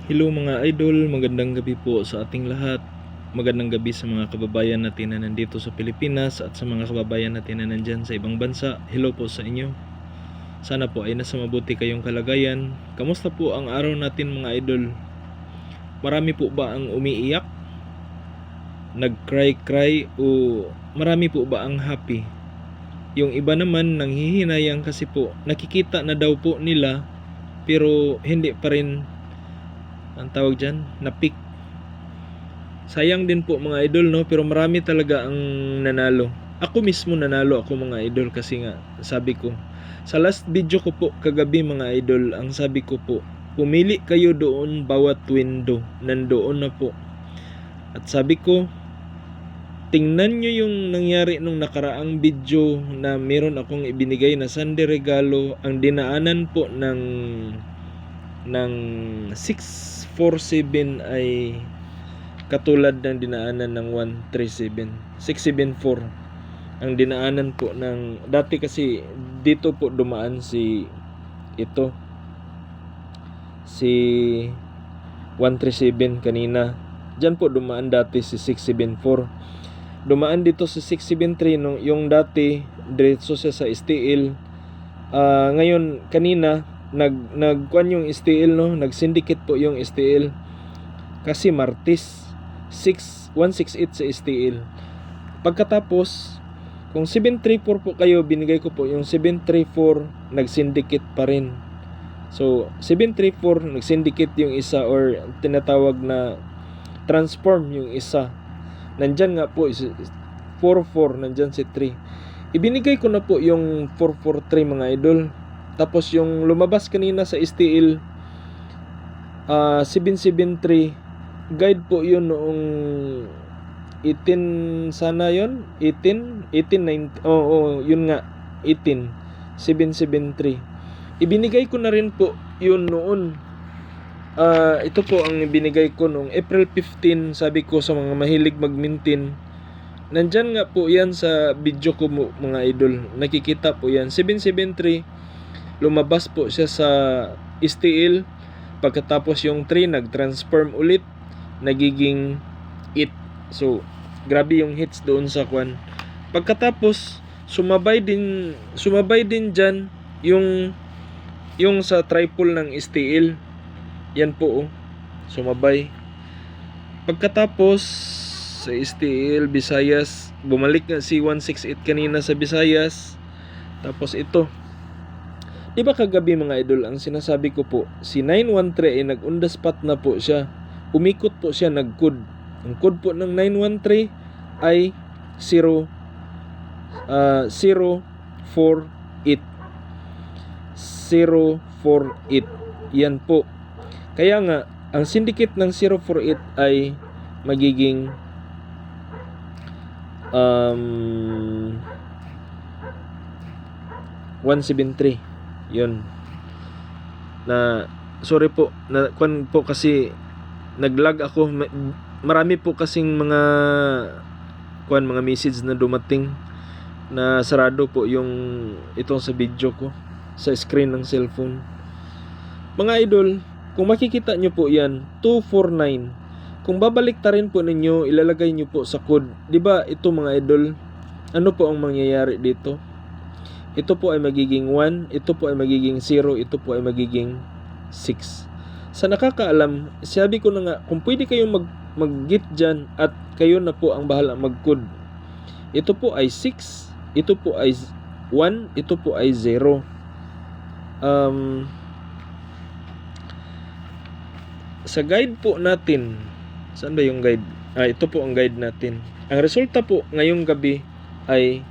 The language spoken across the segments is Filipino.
Hello mga idol, magandang gabi po sa ating lahat. Magandang gabi sa mga kababayan natin na nandito sa Pilipinas at sa mga kababayan natin na nandyan sa ibang bansa. Hello po sa inyo. Sana po ay nasa mabuti kayong kalagayan. Kamusta po ang araw natin mga idol? Marami po ba ang umiiyak? Nag-cry o marami po ba ang happy? Yung iba naman nanghihinayang kasi po nakikita na daw po nila pero hindi pa rin ang tawag dyan, na-pick. Sayang din po mga idol, no? Pero marami talaga ang nanalo. Ako mismo nanalo ako mga idol kasi nga sabi ko sa last video ko po kagabi mga idol, ang sabi ko po, pumili kayo doon bawat window, nandoon na po. At sabi ko, tingnan nyo yung nangyari nung nakaraang video na meron akong ibinigay na Sunday regalo. Ang dinaanan po ng 647 ay katulad ng dinaanan ng 137 674 ang dinaanan po ng dati. Kasi dito po dumaan si 137 kanina. Diyan po dumaan dati si 674. Dumaan dito si 673 no, yung dati diretso siya sa STL. Ngayon kanina nagkuan yung STL, no, nag-syndicate po yung STL kasi Martes 168 sa STL. Pagkatapos kung 734 po kayo, binigay ko po yung 734, nag-syndicate pa rin. So 734 nag-syndicate yung isa, or tinatawag na transform yung isa. Nandyan nga po 44, nandyan si 3. Ibinigay ko na po yung 443 mga idol. Tapos yung lumabas kanina sa STL 773, guide po yun noong 18 sana yun, 18 19, yun nga 18 773. Ibinigay ko na rin po yun noon. Ito po ang ibinigay ko noong April 15. Sabi ko sa mga mahilig mag-maintain, nandyan nga po yan sa video ko mga idol, nakikita po yan. 773 lumabas po siya sa STL. Pagkatapos yung 3 nag-transform ulit, nagiging 8. So grabe yung hits doon sa kwan. Pagkatapos sumabay din dyan yung sa triple ng STL. Yan po sumabay. Pagkatapos sa STL Visayas, bumalik nga si 168 kanina sa Visayas. Tapos ito, diba kagabi mga idol, ang sinasabi ko po, si 913 ay nag-on the spot na po siya. Umikot po siya, nag-code. Ang code po ng 913 ay 048. 048. Yan po. Kaya nga, ang syndicate ng 048 ay magiging 173. Yun. Na sorry po, na kwan po kasi naglag ako. Marami po kasing mga message na dumating na sarado po yung itong sa video ko sa screen ng cellphone. Mga idol, kung makikita nyo po yan, 249. Kung babalik ta rin po ninyo, ilalagay nyo po sa code. Diba ito mga idol, ano po ang mangyayari dito? Ito po ay magiging 1, ito po ay magiging 0, ito po ay magiging 6. Sa nakakaalam, sabi ko na nga, kung pwede kayong mag-git dyan at kayo na po ang bahala mag-code. Ito po ay 6, ito po ay 1, ito po ay 0. Sa guide po natin, saan ba yung guide? Ito po ang guide natin. Ang resulta po ngayong gabi ay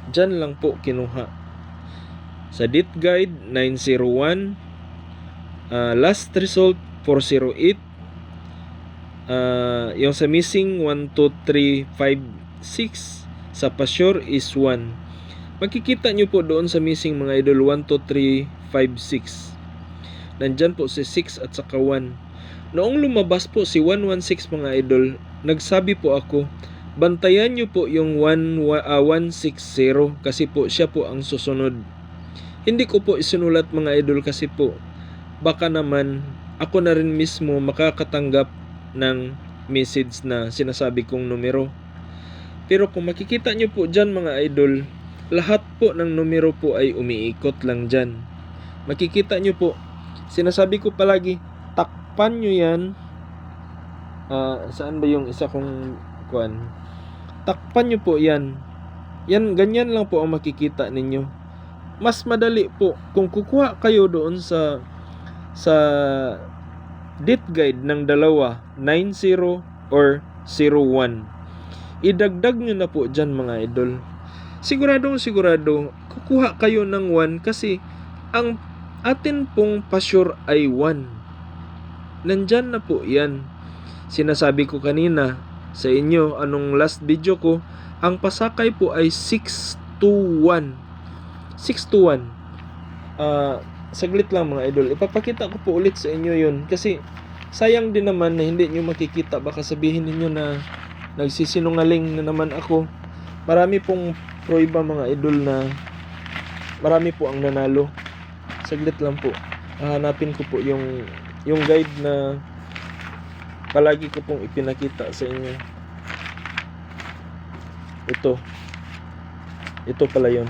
dyan lang po kinuha. Sa DIT guide 901, last result 408, yung sa missing 1, 2, 3, 5, 6, sa pa-sure is 1. Makikita nyo po doon sa missing mga idol, 1, 2, 3, 5, 6. Nandyan po si 6 at saka 1. Noong lumabas po si 116 mga idol, nagsabi po ako, bantayan nyo po yung 160 kasi po siya po ang susunod. Hindi ko po isinulat mga idol kasi po baka naman ako na rin mismo makakatanggap ng message na sinasabi kong numero. Pero kung makikita nyo po dyan mga idol, lahat po ng numero po ay umiikot lang dyan. Makikita nyo po, sinasabi ko palagi, takpan nyo yan. Saan ba yung isa kong kuan? Takpan nyo po yan. Yan, ganyan lang po ang makikita ninyo. Mas madali po kung kukuha kayo doon sa date guide ng dalawa, 90 or 01. Idagdag nyo na po dyan mga idol. Sigurado, kukuha kayo ng 1 kasi ang atin pong pasure ay 1. Nandyan na po yan. Sinasabi ko kanina sa inyo, anong last video ko, ang pasakay po ay 621. 621. Saglit lang mga idol. Ipapakita ko po ulit sa inyo yun. Kasi sayang din naman na hindi nyo makikita. Baka sabihin ninyo na nagsisinungaling na naman ako. Marami pong prueba mga idol na marami po ang nanalo. Saglit lang po. Hanapin ko po yung guide na palagi ko pong ipinakita sa inyo. Ito pala yun.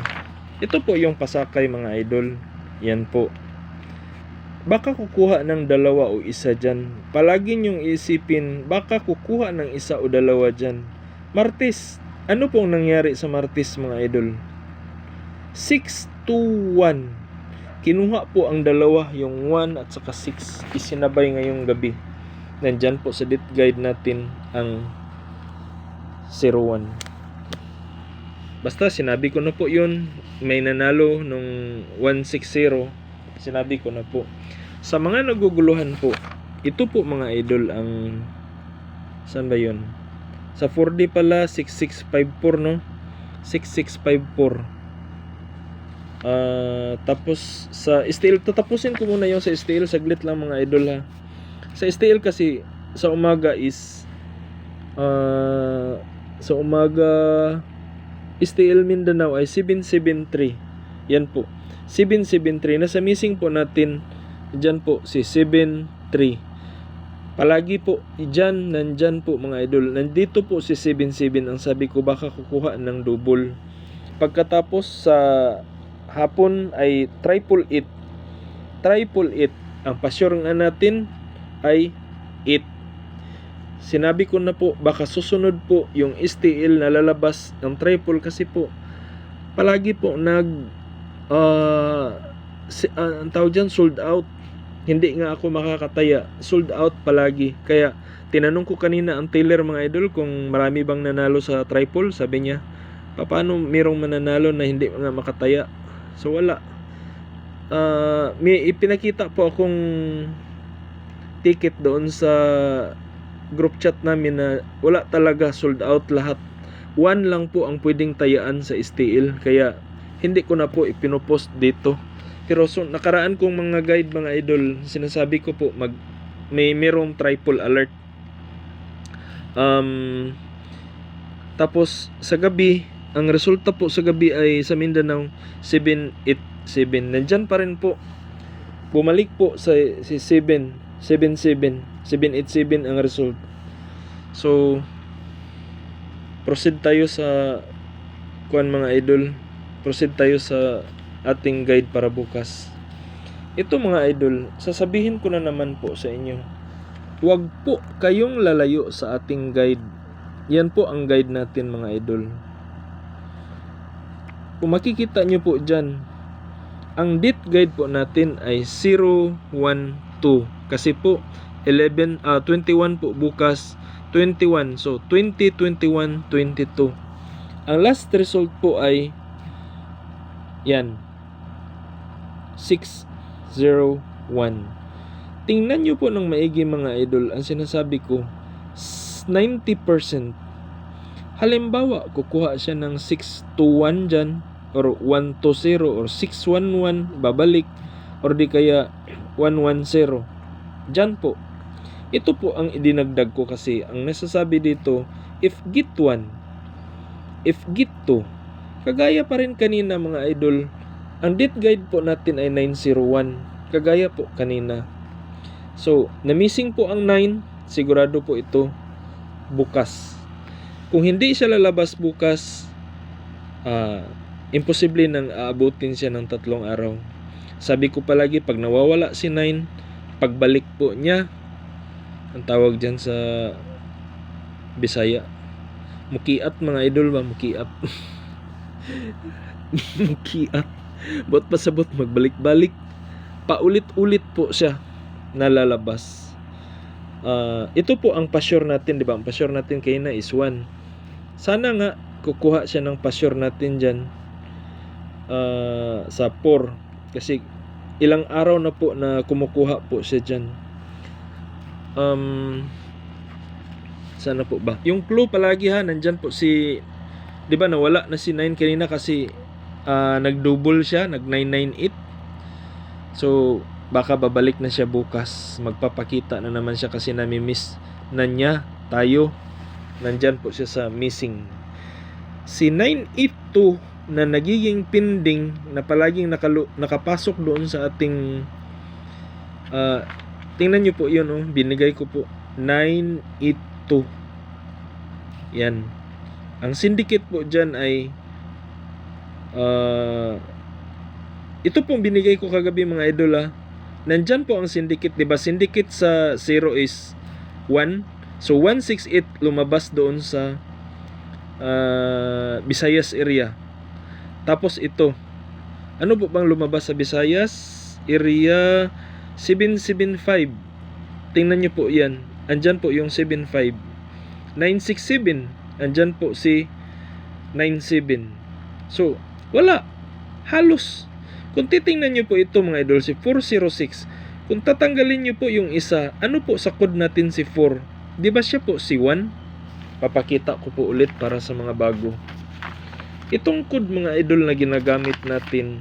Ito po yung pasakay mga idol. Yan po. Baka kukuha ng dalawa o isa dyan. Palagi nyong isipin, baka kukuha ng isa o dalawa dyan. Martes. Ano pong nangyari sa Martes mga idol? 621. Kinuha po ang dalawa, yung 1 at saka 6. Isinabay ngayong gabi. Nandyan po sa date guide natin ang 01. Basta sinabi ko na po yun. May nanalo nung 160. Sinabi ko na po. Sa mga naguguluhan po, ito po mga idol ang saan ba yun? Sa 4D pala 6654 no? 6654. Tapos sa steel, tatapusin ko muna yung sa steel. Saglit lang mga idol ha. Sa STL kasi sa umaga is sa umaga STL Mindanao ay 773. Yan po. 773. Nasa missing po natin dyan po si 73. Palagi po dyan, nandyan po mga idol. Nandito po si 77. Ang sabi ko baka kukuha ng double. Pagkatapos sa hapon ay 888. 888. Ang pasure nga natin ay 8. Sinabi ko na po, baka susunod po yung STL na lalabas ng triple kasi po palagi po ang tawag dyan, sold out. Hindi nga ako makakataya, sold out palagi. Kaya tinanong ko kanina ang Taylor mga idol kung marami bang nanalo sa triple. Sabi niya, paano merong mananalo na hindi nga makataya? So wala. May ipinakita po akong ticket doon sa group chat namin na wala talaga, sold out lahat. 1 lang po ang pwedeng tayaan sa STL, kaya hindi ko na po ipinopost dito. Pero so, nakaraan kong mga guide mga idol, sinasabi ko po merong triple alert. Tapos sa gabi, ang resulta po sa gabi ay sa Mindanao 787. Nandyan pa rin po. Bumalik po sa si 787 ang result. So proceed tayo sa mga idol. Proceed tayo sa ating guide para bukas. Ito mga idol, sasabihin ko na naman po sa inyo. Huwag po kayong lalayo sa ating guide. Yan po ang guide natin mga idol. Kung makikita nyo po dyan, ang date guide po natin ay 012. Kasi po 21 po bukas, 21. So 20, 21, 22. Ang last result po ay yan, 601. Tingnan nyo po ng maigi mga idol. Ang sinasabi ko, 90%. Halimbawa, kukuha siya ng 621 dyan, or 120, or 611, babalik, or di kaya 110. Dyan po. Ito po ang idinagdag ko kasi ang nasasabi dito, if get 1, if get 2, kagaya pa rin kanina mga idol, ang date guide po natin ay 901, kagaya po kanina. So, na-missing po ang 9, sigurado po ito bukas. Kung hindi siya lalabas bukas, imposible nang aabutin siya ng 3 araw. Sabi ko palagi, pag nawawala si 9, pagbalik po niya, ang tawag dyan sa Bisaya, mukiat mga idol ba, mukiat. Mukiat. Ba't pasabot magbalik-balik, paulit-ulit po siya nalalabas. Ito po ang pa-sure natin, di ba? Ang pa-sure natin kay na is 1. Sana nga kukuha siya ng pa-sure natin dyan sa 4, kasi ilang araw na po na kumukuha po siya dyan. Sana po ba? Yung clue palagi ha, nandyan po si, di ba nawala na si 9 kanina kasi nag-double siya, nag-998. So, baka babalik na siya bukas. Magpapakita na naman siya kasi nami-miss na niya tayo. Nandyan po siya sa missing. Si 982 na nagiging pending, na palaging nakapasok doon sa ating tingnan nyo po yun, oh, binigay ko po 982. Yan. Ang syndicate po dyan ay ito pong binigay ko kagabi mga idol ha. Nandyan po ang syndicate, diba? Syndicate sa 0 is 1. So 168 lumabas doon sa Visayas area. Tapos ito, ano po bang lumabas sa Visayas area? 775. Tingnan nyo po yan. Andyan po yung 75. 967. Andyan po si 97. So, wala. Halos. Kung titingnan nyo po ito mga idol, si 406. Kung tatanggalin nyo po yung isa, ano po sa code natin si 4? Di ba siya po si 1? Papakita ko po ulit para sa mga bago. Itong code mga idol na ginagamit natin,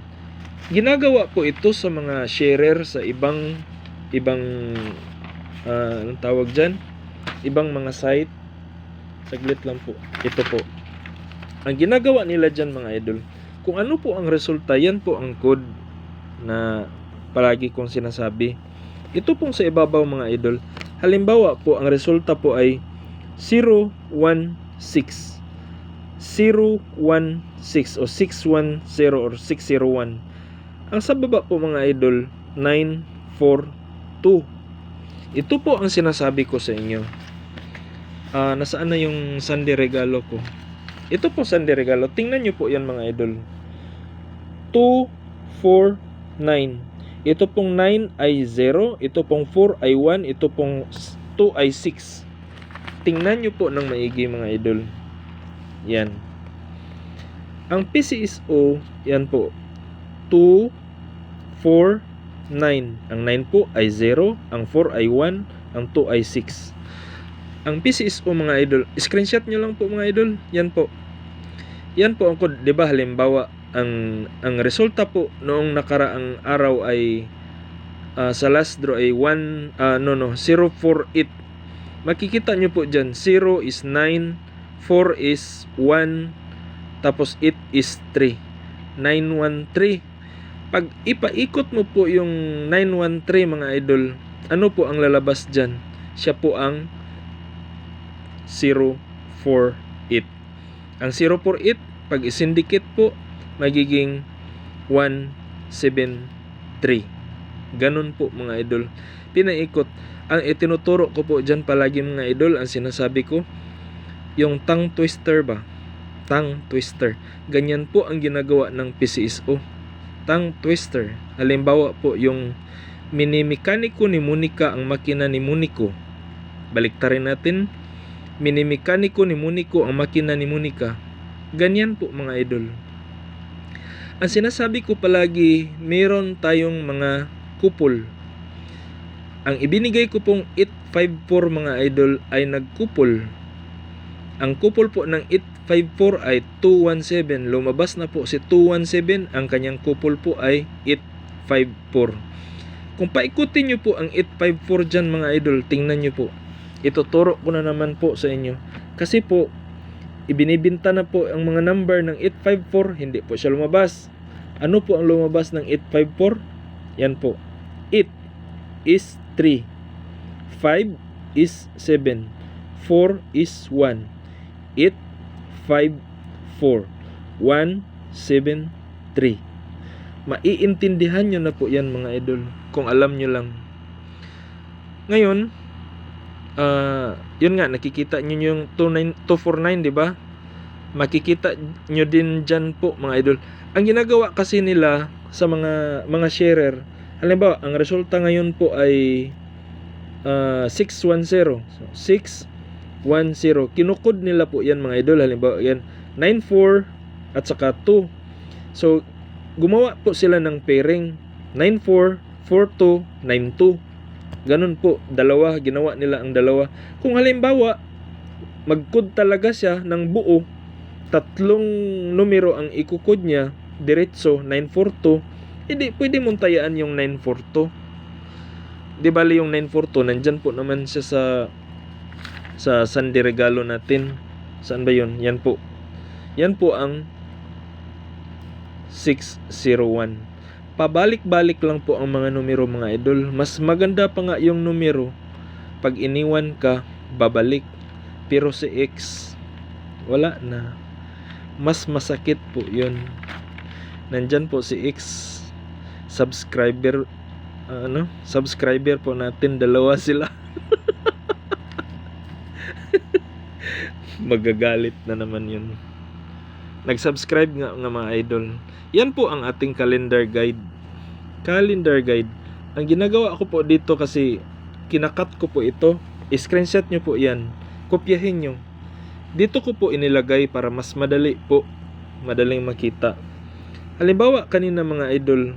ginagawa po ito sa mga sharer sa ibang anong tawag dyan? Ibang mga site. Saglit lang po. Ito po. Ang ginagawa nila dyan mga idol, kung ano po ang resulta, yan po ang code na palagi kong sinasabi. Ito pong sa ibabaw mga idol. Halimbawa po, ang resulta po ay 016. 016 o 610 or 601. Ang sa baba po mga idol, 942. Ito po ang sinasabi ko sa inyo. Nasaan na yung Sunday regalo ko? Ito po Sunday regalo. Tingnan nyo po yan mga idol. 249. Ito pong 9 ay 0. Ito pong 4 ay 1. Ito pong 2 ay 6. Tingnan nyo po ng maigi mga idol. Yan. Ang PCSO, yan po. 2, 4, 9. Ang 9 po ay 0. Ang 4 ay 1. Ang 2 ay 6. Ang PCSO mga idol, screenshot nyo lang po mga idol. Yan po. Yan po ang code. Diba halimbawa, ang resulta po noong nakaraang araw ay sa last draw ay 048. Makikita nyo po dyan, 0 is 9, 4 is 1, tapos 8 is 3. 913. Pag ipaikot mo po yung 913 mga idol, ano po ang lalabas dyan? Siya po ang 048. Ang 048, pag isindicate po, magiging 173. Ganun po mga idol. Pinaikot. Ang itinuturo ko po dyan palagi mga idol, ang sinasabi ko, yung tongue twister ba? Tongue twister. Ganyan po ang ginagawa ng PCSO. Tongue twister. Halimbawa po, yung minimekaniko ni Monica ang makina ni Munico. Baliktarin natin. Minimekaniko ni Munico ang makina ni Monica. Ganyan po mga idol. Ang sinasabi ko palagi, meron tayong mga kupol. Ang ibinigay ko pong 854 mga idol ay nagkupol. Ang kupol po ng 854 ay 217. Lumabas na po si 217. Ang kanyang kupol po ay 854. Kung paikutin nyo po ang 854 dyan mga idol, tingnan nyo po. Ituturo ko na naman po sa inyo. Kasi po, ibinibinta na po ang mga number ng 854. Hindi po siya lumabas. Ano po ang lumabas ng 854? Yan po. 8 is 3. 5 is 7. 4 is 1. 8, 5, 4. 1, 7, 3. Maiintindihan nyo na po yan mga idol kung alam nyo lang. Ngayon, yun nga, nakikita nyo yung 249, di ba? Makikita nyo din dyan po mga idol. Ang ginagawa kasi nila sa mga sharer, halimbawa, ang resulta ngayon po ay 610. So, 610. Kinukod nila po yan mga idol. Halimbawa, yan, 94 at saka 2. So, gumawa po sila ng pairing. 94, 42, 92. Ganun po, dalawa. Ginawa nila ang dalawa. Kung halimbawa, mag-code talaga siya ng buo, 3 numero ang ikukod niya, diretso, 942, hindi, pwede mong tayaan yung 942. Di bali yung 942, nandyan po naman siya sa Sunday regalo natin. Saan ba yun? Yan po. Yan po ang 601. Pabalik-balik lang po ang mga numero mga idol. Mas maganda pa nga yung numero. Pag iniwan ka, babalik. Pero si X, wala na. Mas masakit po yun. Nandyan po si X, subscriber po natin, 2 sila. Magagalit na naman yun. Nag-subscribe nga mga idol. Yan po ang ating calendar guide. Ang ginagawa ko po dito kasi kinakat ko po ito. I-screenshot nyo po yan. Kopyahin nyo. Dito ko po inilagay para mas madali po. Madaling makita. Halimbawa, kanina mga idol,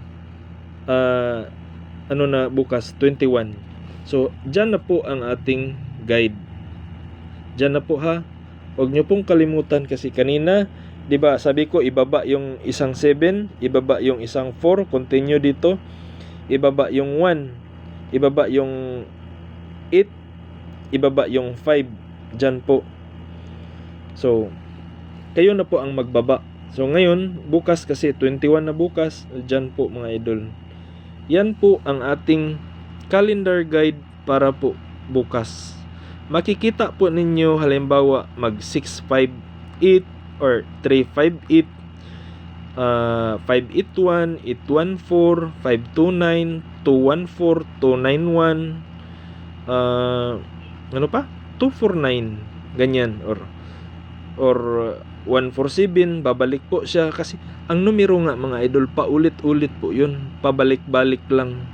bukas, 21. So, dyan na po ang ating guide. Dyan na po ha. Huwag nyo pong kalimutan kasi kanina, di ba, sabi ko, ibaba yung isang 7, ibaba yung isang 4, continue dito, ibaba yung 1, ibaba yung 8, ibaba yung 5, dyan po. So, kayo na po ang magbaba. So, ngayon, bukas kasi, 21 na bukas, dyan po mga idol. Yan po ang ating calendar guide para po bukas. Makikita po ninyo, halimbawa, mag 658 or 358, 581, 814, 529, 214, 291, 249, ganyan, or 147, babalik po siya kasi ang numero nga mga idol, paulit-ulit po yun, pabalik-balik lang.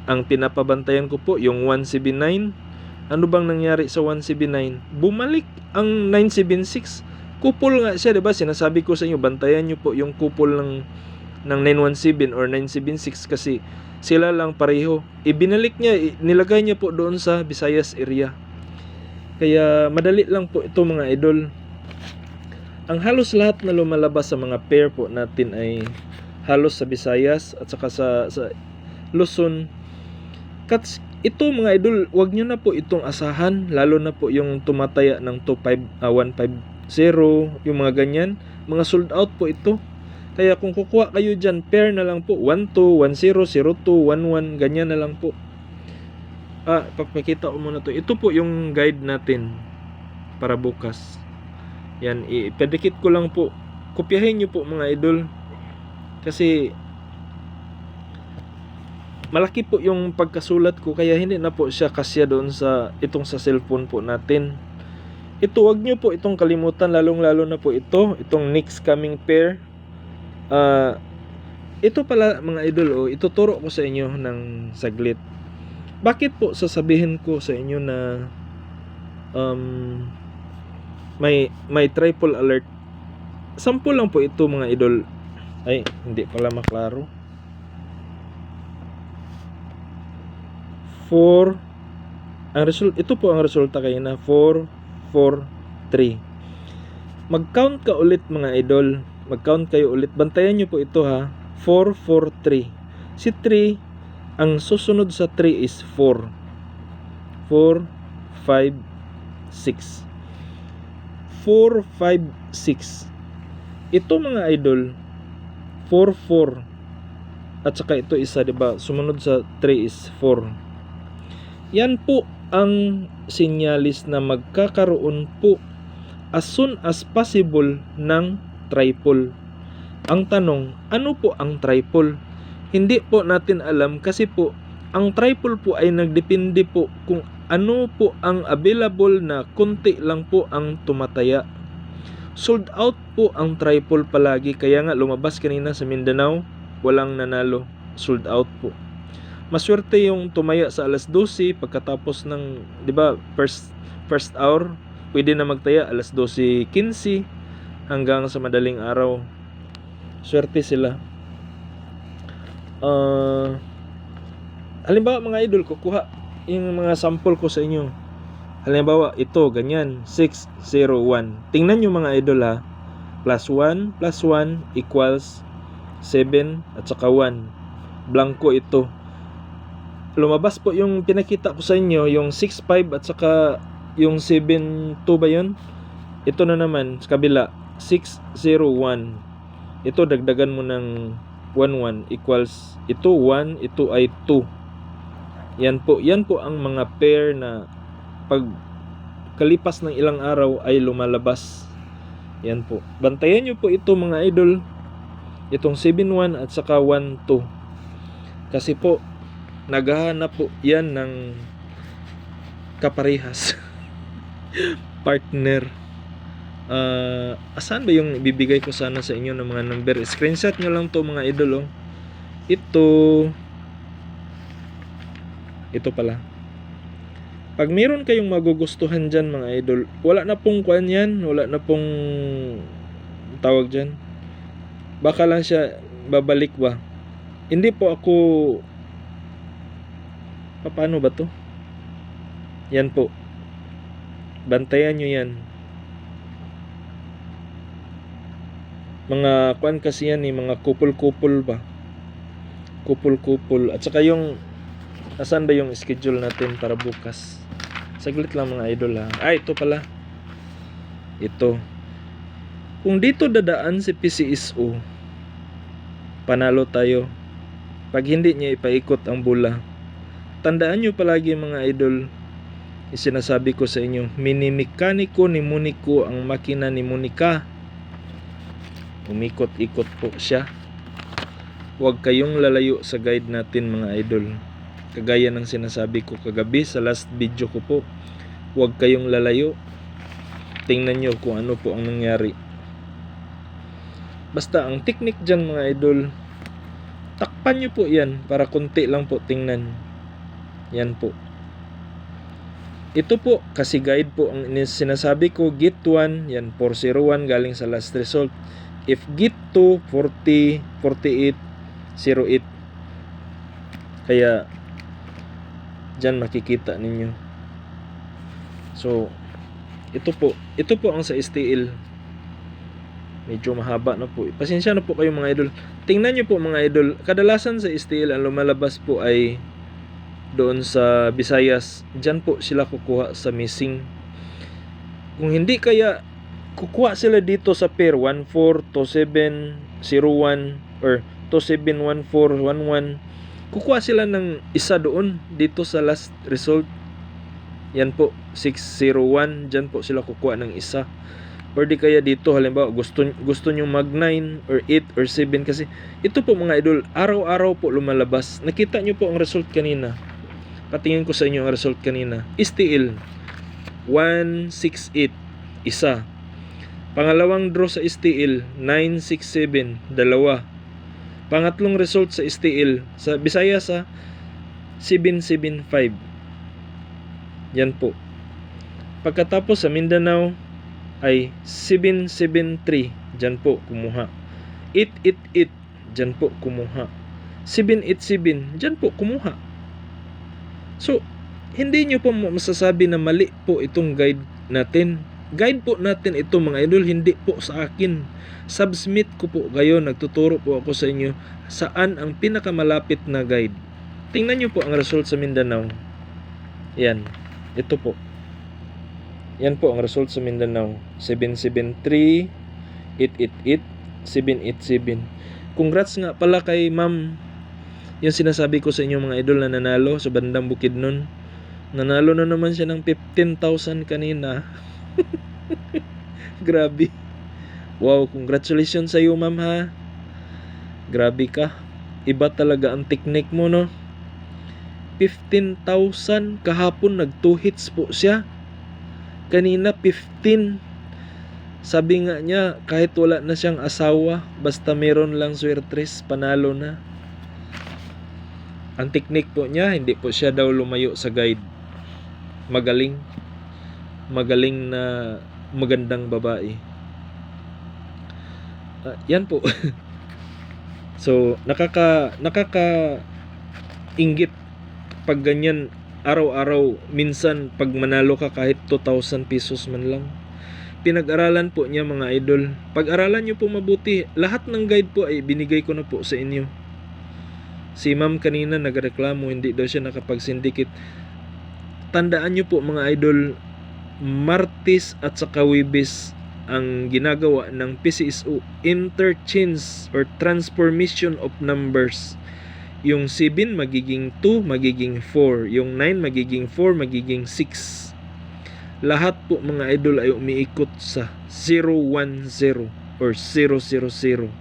Ang pinapabantayan ko po yung 179. Ano bang nangyari sa 179? Bumalik ang 976. Kupol nga siya, 'di ba? Sinasabi ko sa inyo, bantayan niyo po yung kupol ng 917 or 976 kasi sila lang pareho. Ibinalik niya, nilagay niya po doon sa Visayas area. Kaya madali lang po ito mga idol. Ang halos lahat na lumalabas sa mga pair po natin ay halos sa Visayas at saka sa Luzon. Ito mga idol, wag nyo na po itong asahan, lalo na po yung tumataya ng 150, yung mga ganyan, mga sold out po ito. Kaya kung kukuha kayo dyan, pair na lang po, 12, 10, 02, 11, ganyan na lang po. Papakita ko muna to. Ito po yung guide natin para bukas. Yan, ipedikit ko lang po. Kopyahin nyo po mga idol. Kasi malaki po yung pagkasulat ko, kaya hindi na po siya kasya doon sa cellphone po natin. Ito, wag nyo po itong kalimutan, lalong-lalo na po itong next coming pair. Ito pala mga idol, ituturo ko sa inyo ng saglit. Bakit po sasabihin ko sa inyo na may triple alert? Sample lang po ito mga idol. Ay, hindi pala maklaro. 4, ito po ang resulta kayo na 4, 4, 3. Mag-count ka ulit mga idol. Mag-count kayo ulit. Bantayan nyo po ito ha. 4, 4, 3. Si 3, ang susunod sa 3 is 4. 4, 5, 6. 4, 5, 6. Ito mga idol, 4, 4. At saka ito isa, diba? Sumunod sa 3 is 4. Yan po ang sinyalis na magkakaroon po as soon as possible ng tripole. Ang tanong, ano po ang tripole? Hindi po natin alam kasi po ang tripole po ay nagdepende po kung ano po ang available na konti lang po ang tumataya. Sold out po ang tripole palagi, kaya nga lumabas kanina sa Mindanao, walang nanalo, sold out po. Maswerte yung tumaya sa alas 12 pagkatapos ng, 'di ba, first hour, pwede na magtaya alas 12:15 hanggang sa madaling araw. Swerte sila. Halimbawa mga idol, kukuha yung mga sample ko sa inyo. Halimbawa, ito, ganyan, 601. Tingnan nyo mga idol ha. Plus 1 equals 7 at saka 1. Blanco ito. Lumabas po yung pinakita ko sa inyo, yung 65 at saka yung 72 ba yun? Ito na naman, sa kabila, 601. Ito, dagdagan mo ng 11 equals, ito 1, ito ay 2. Yan po ang mga pair na pag kalipas ng ilang araw ay lumalabas. Yan po. Bantayan nyo po ito mga idol. Itong 7-1 at saka 1-2. Kasi po, naghahanap po yan ng kaparehas. Partner. Asan ba yung ibibigay ko sana sa inyo ng mga number? Screenshot nyo lang to mga idol. Oh. Ito pala. Pag meron kayong magugustuhan dyan mga idol, wala na pong kuan yan, wala na pong tawag dyan. Baka lang siya babalik ba. Hindi po ako, paano ba to? Yan po. Bantayan nyo yan. Mga kuan kasi yan mga kupul-kupul ba. Kupul-kupul. At saka yung, asan ba yung schedule natin para bukas? Saglit lang mga idol ha. Ito pala. Ito. Kung dito dadaan si PCSO, panalo tayo. Pag hindi niya ipaikot ang bola, tandaan nyo palagi mga idol, isinasabi ko sa inyo, minimekaniko ni Monico ang makina ni Monica. Umikot-ikot po siya. Huwag kayong lalayo sa guide natin mga idol. Kagaya ng sinasabi ko kagabi sa last video ko po, huwag kayong lalayo. Tingnan nyo kung ano po ang nangyari. Basta ang technique dyan mga idol, takpan nyo po yan para konti lang po tingnan. Yan po. Ito po, kasi guide po ang sinasabi ko, git 1, yan 401 galing sa last result. If git 2, 40, 48, 08. Kaya, dyan makikita ninyo. So, ito po ang sa STL. Medyo mahaba na po. Pasensya na po kayo mga idol. Tingnan nyo po mga idol, kadalasan sa STL ang lumalabas po ay doon sa Visayas. Dyan po sila kukuha sa missing. Kung hindi kaya kukuha sila dito sa pair 142701 or 271411. Kukuha sila ng isa doon dito sa last result. Yan po 601, dyan po sila kukuha ng isa. Or di kaya dito halimbawa gusto nyo mag 9 or 8 or 7 kasi ito po mga idol, araw-araw po lumalabas. Nakita nyo po ang result kanina. Patingin ko sa inyo ang result kanina. STL 168 isa. Pangalawang draw sa STL 967 dalawa. Pangatlong result sa STL sa Visayas 775. Yan po. Pagkatapos sa Mindanao ay 773. Diyan po kumuha. 888. Diyan po kumuha. 787. Diyan po kumuha. So, hindi nyo po masasabi na mali po itong guide natin. Guide po natin ito mga idol, hindi po sa akin. Submit ko po kayo, nagtuturo po ako sa inyo saan ang pinakamalapit na guide. Tingnan nyo po ang result sa Mindanao. Yan. Ito po. Yan po ang result sa Mindanao. 773, 888, 787. Congrats nga pala kay ma'am. Yung sinasabi ko sa inyo mga idol na nanalo sa bandang Bukidnon. Nanalo na naman siya ng 15,000 kanina. Grabe. Wow, congratulations sa iyo, ma'am, ha. Grabe ka. Iba talaga ang technique mo, no? 15,000 kahapon, nag 2 hits po siya. Kanina 15. Sabi nga niya, kahit wala na siyang asawa, basta meron lang swertres, panalo na. Ang technique po niya, hindi po siya daw lumayo sa guide. Magaling na magandang babae. Yan po. So, nakaka inggit pag ganyan araw-araw. Minsan pag manalo ka kahit 2,000 pesos man lang. Pinag-aralan po niya, mga idol. Pag-aralan niyo po mabuti. Lahat ng guide po ay binigay ko na po sa inyo. Si ma'am kanina nagreklamo, hindi daw siya nakapag-syndicate. Tandaan niyo po, mga idol, Martes at saka Huwebes ang ginagawa ng PCSO, interchange or transformation of numbers. Yung 7 magiging 2, magiging 4. Yung 9 magiging 4, magiging 6. Lahat po, mga idol, ay umiikot sa 010 or 000.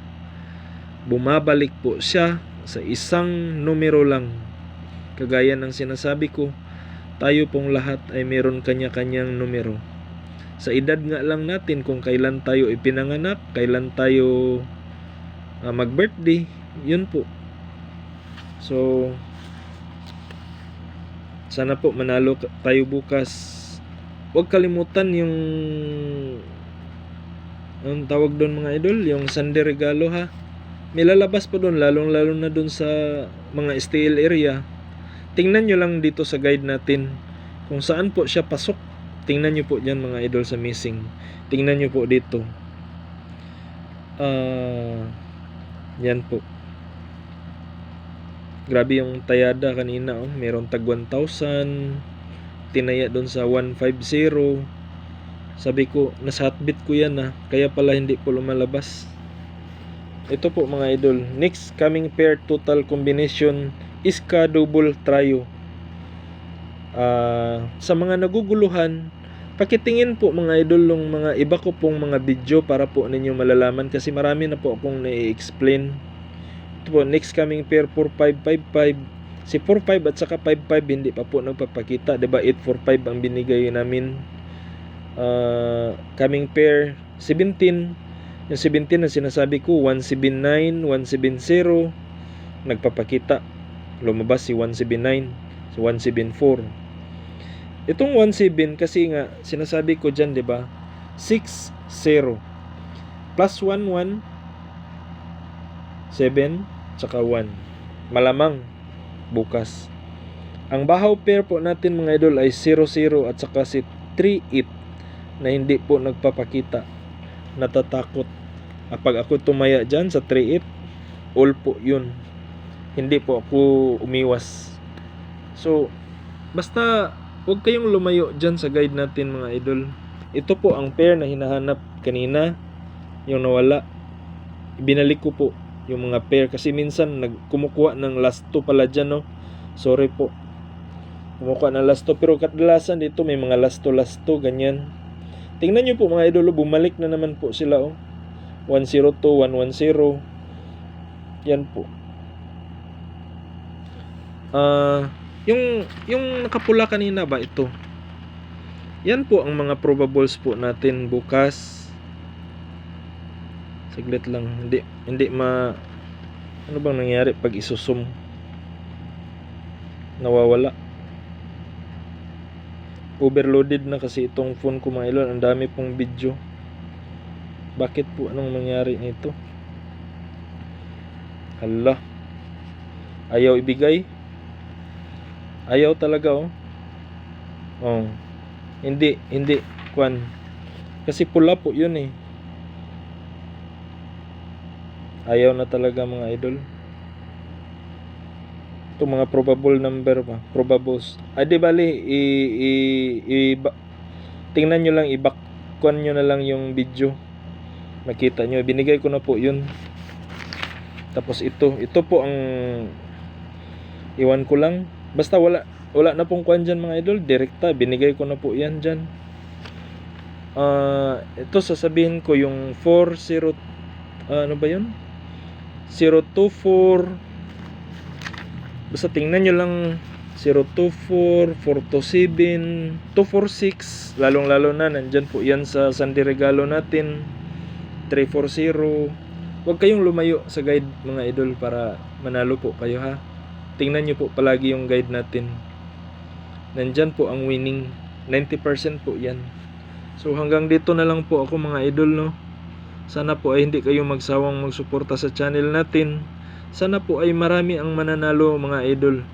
Bumabalik po siya sa isang numero lang. Kagaya ng sinasabi ko, tayo pong lahat ay meron kanya-kanyang numero. Sa edad nga lang natin, kung kailan tayo ipinanganak, kailan tayo mag-birthday, yun po. So, sana po manalo tayo bukas. Huwag kalimutan yung ang tawag doon, mga idol, yung Sunday regalo, ha. May lalabas po doon, lalong-lalo na doon sa mga STL area. Tingnan nyo lang dito sa guide natin kung saan po siya pasok. Tingnan nyo po dyan, mga idol, sa missing. Tingnan nyo po dito. Yan po. Grabe yung tayada kanina, oh. Meron tag 1,000. Tinaya doon sa 150. Sabi ko, nasa hotbit ko yan, ha. Kaya pala hindi po lumalabas. Ito po, mga idol. Next coming pair total combination Iska double trio. Sa mga naguguluhan, pakitingin po, mga idol, yung mga iba ko pong mga video para po ninyo malalaman, kasi marami na po akong na-explain. Ito po, next coming pair 4555. Si 45 at saka 55 hindi pa po nagpapakita, diba? 845 ang binigay namin. Coming pair 17. Yung 17 na sinasabi ko, 179, 170 nagpapakita. Lumabas si 179, si 174. Itong 17 kasi nga sinasabi ko diyan, 'di ba? 60 plus 11 7 tsaka 1. Malamang bukas. Ang bahaw pair po natin, mga idol, ay 00 at saka si 38 na hindi po nagpapakita. Natatakot. Pag ako tumaya dyan sa 38, all po yun. Hindi po ako umiwas. So, basta huwag kayong lumayo dyan sa guide natin, mga idol. Ito po ang pair na hinahanap kanina, yung nawala. Ibinalik ko po yung mga pair kasi minsan kumukuha ng last 2 pala dyan, no? Sorry po. Kumukuha ng last 2, pero kadalasan dito may mga last 2, ganyan. Tingnan nyo po, mga idol, bumalik na naman po sila, oh. 102, 110. Yan po. Yung nakapula kanina ba, ito. Yan po ang mga probables po natin bukas. Saglit lang, hindi ano bang nangyari pag isusum? Nawawala. Overloaded na kasi itong phone ko, mga idol. Ang dami pong video. Bakit po? Anong nangyari nito? Hala. Ayaw ibigay. Ayaw talaga, oh. Oh. Hindi kwan. Kasi pula po 'yun, eh. Ayaw na talaga, mga idol. Ito mga probable number pa. Probables. Di bali tingnan nyo lang, i-back-kwan nyo na lang yung video. Makita nyo, binigay ko na po 'yun. Tapos ito po ang iwan ko lang. Basta wala wala na pong kuan dyan mga idol, direkta binigay ko na po yan dyan. Ito sasabihin ko yung 40 ano ba yun, 024, basta tingnan nyo lang, 024, 427, 246, lalong lalo na nandyan po yan sa Sunday regalo natin, 340. Huwag kayong lumayo sa guide mga idol para manalo po kayo ha. Tingnan nyo po palagi yung guide natin, nandyan po ang winning, 90% po yan. So hanggang dito na lang po ako mga idol, no. Sana po ay hindi kayo magsawang magsuporta sa channel natin. Sana po ay marami ang mananalo mga idol.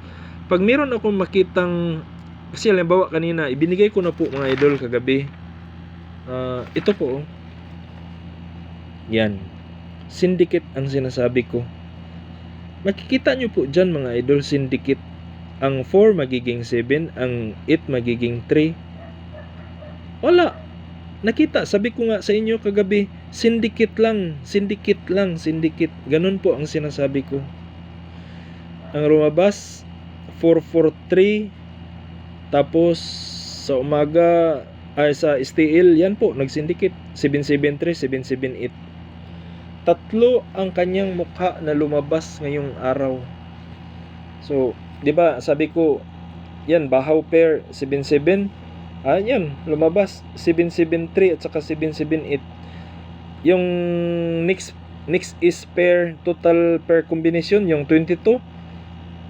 Pag meron akong makitang, kasi halimbawa kanina ibinigay ko na po mga idol kagabi, ito po yan, syndicate ang sinasabi ko. Makikita nyo po dyan mga idol, syndicate. Ang 4 magiging 7, ang 8 magiging 3. Wala, nakita, sabi ko nga sa inyo kagabi, syndicate lang, syndicate lang, syndicate. Ganun po ang sinasabi ko. Ang lumabas 443, tapos sa umaga ay sa STL yan po nag-syndicate 773, 778. Tatlo ang kanyang mukha na lumabas ngayong araw. So, 'di ba? Sabi ko, yan Bahaw pair 77. Yan, lumabas 773 at saka 778. Yung next is pair, total pair combination, yung 22.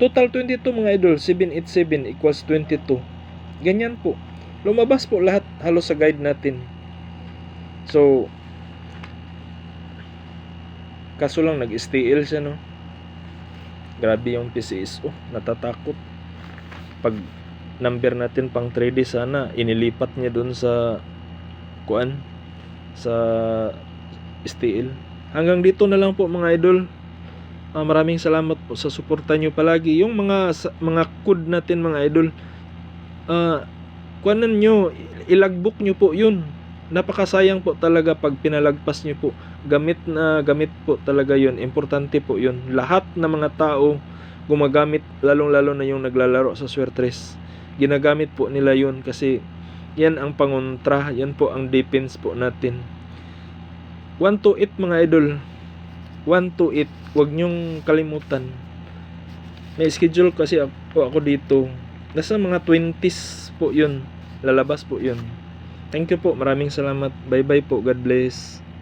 Total 22 mga idol, 787 equals 22. Ganyan po. Lumabas po lahat halos sa guide natin. So, kaso lang nag-STL siya, no. Grabe yung PCSO, natatakot. Pag number natin pang 3D, sana inilipat niya dun sa kuan, sa STL. Hanggang dito na lang po mga idol. Maraming salamat po sa suporta nyo palagi. Yung mga code natin mga idol, kuanan nyo, ilagbok nyo po yun. Napakasayang po talaga pag pinalagpas nyo po. Gamit na gamit po talaga yun. Importante po yun. Lahat ng mga tao gumagamit, lalong lalo na yung naglalaro sa Swertres, ginagamit po nila yun kasi yan ang pangontra, yan po ang defense po natin. 1 to 8 mga idol, 1 to 8, huwag nyong kalimutan. May schedule kasi ako dito, nasa mga 20s po yun, lalabas po yun. Thank you po, maraming salamat, bye bye po, God bless.